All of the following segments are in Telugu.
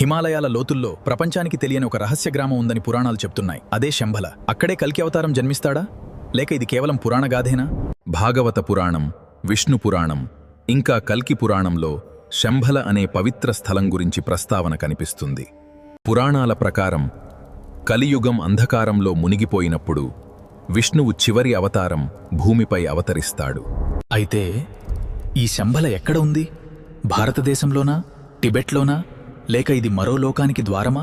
హిమాలయాల లోతుల్లో ప్రపంచానికి తెలియని ఒక రహస్య గ్రామం ఉందని పురాణాలు చెప్తున్నాయి. అదే శంభల. అక్కడే కల్కి అవతారం జన్మిస్తాడా, లేక ఇది కేవలం పురాణగాథేనా? భాగవత పురాణం, విష్ణు పురాణం, ఇంకా కల్కి పురాణంలో శంభల అనే పవిత్ర స్థలం గురించి ప్రస్తావన కనిపిస్తుంది. పురాణాల ప్రకారం కలియుగం అంధకారంలో మునిగిపోయినప్పుడు విష్ణువు చివరి అవతారం భూమిపై అవతరిస్తాడు. అయితే ఈ శంభల ఎక్కడ ఉంది? భారతదేశంలోనా, టిబెట్లోనా, లేక ఇది మరో లోకానికి ద్వారమా?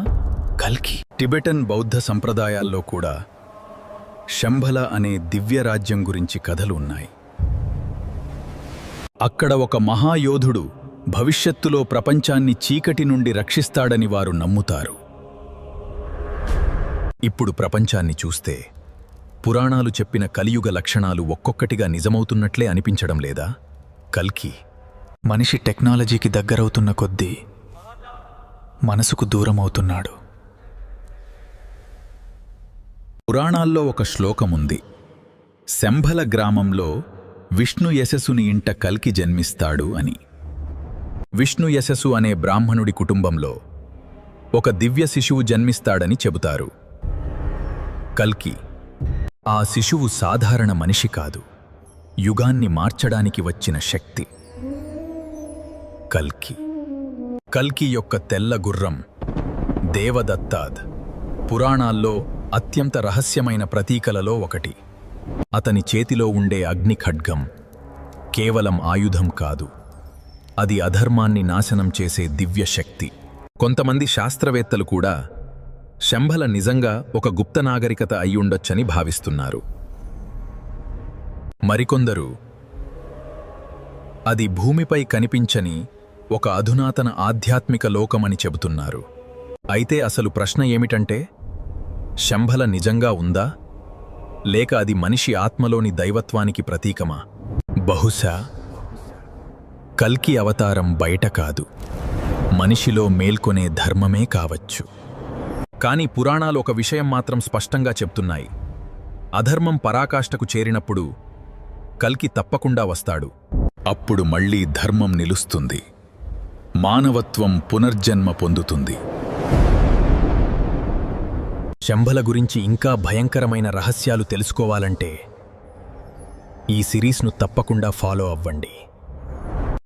కల్కి టిబెటన్ బౌద్ధ సంప్రదాయాల్లో కూడా శంభల అనే దివ్య రాజ్యం గురించి కథలు ఉన్నాయి. అక్కడ ఒక మహాయోధుడు భవిష్యత్తులో ప్రపంచాన్ని చీకటి నుండి రక్షిస్తాడని వారు నమ్ముతారు. ఇప్పుడు ప్రపంచాన్ని చూస్తే పురాణాలు చెప్పిన కలియుగ లక్షణాలు ఒక్కొక్కటిగా నిజమవుతున్నట్లే అనిపించడం లేదా? కల్కి మనిషి టెక్నాలజీకి దగ్గరవుతున్న కొద్దీ మనసుకు దూరమవుతున్నాడు. పురాణాల్లో ఒక శ్లోకముంది. శంభల గ్రామంలో విష్ణు యశస్సుని ఇంట కల్కి జన్మిస్తాడు అని. విష్ణు యశస్సు అనే బ్రాహ్మణుడి కుటుంబంలో ఒక దివ్య శిశువు జన్మిస్తాడని చెబుతారు. కల్కి ఆ శిశువు సాధారణ మనిషి కాదు, యుగాన్ని మార్చడానికి వచ్చిన శక్తి. కల్కి యొక్క తెల్ల గుర్రం దేవదత్తాద్ పురాణాల్లో అత్యంత రహస్యమైన ప్రతీకలలో ఒకటి. అతని చేతిలో ఉండే అగ్ని ఖడ్గం కేవలం ఆయుధం కాదు, అది అధర్మాన్ని నాశనం చేసే దివ్య శక్తి. కొంతమంది శాస్త్రవేత్తలు కూడా శంభల నిజంగా ఒక గుప్త నాగరికత అయ్యుండొచ్చని భావిస్తున్నారు. మరికొందరు అది భూమిపై కనిపించని ఒక అధునాతన ఆధ్యాత్మిక లోకమని చెబుతున్నారు. అయితే అసలు ప్రశ్న ఏమిటంటే, శంభల నిజంగా ఉందా, లేక అది మనిషి ఆత్మలోని దైవత్వానికి ప్రతీకమా? బహుశా కల్కి అవతారం బయట కాదు, మనిషిలో మేల్కొనే ధర్మమే కావచ్చు. కానీ పురాణాలు ఒక విషయం మాత్రం స్పష్టంగా చెప్తున్నాయి. అధర్మం పరాకాష్ఠకు చేరినప్పుడు కల్కి తప్పకుండా వస్తాడు. అప్పుడు మళ్ళీ ధర్మం నిలుస్తుంది, మానవత్వం పునర్జన్మ పొందుతుంది. శంభల గురించి ఇంకా భయంకరమైన రహస్యాలు తెలుసుకోవాలంటే ఈ సిరీస్ను తప్పకుండా ఫాలో అవ్వండి.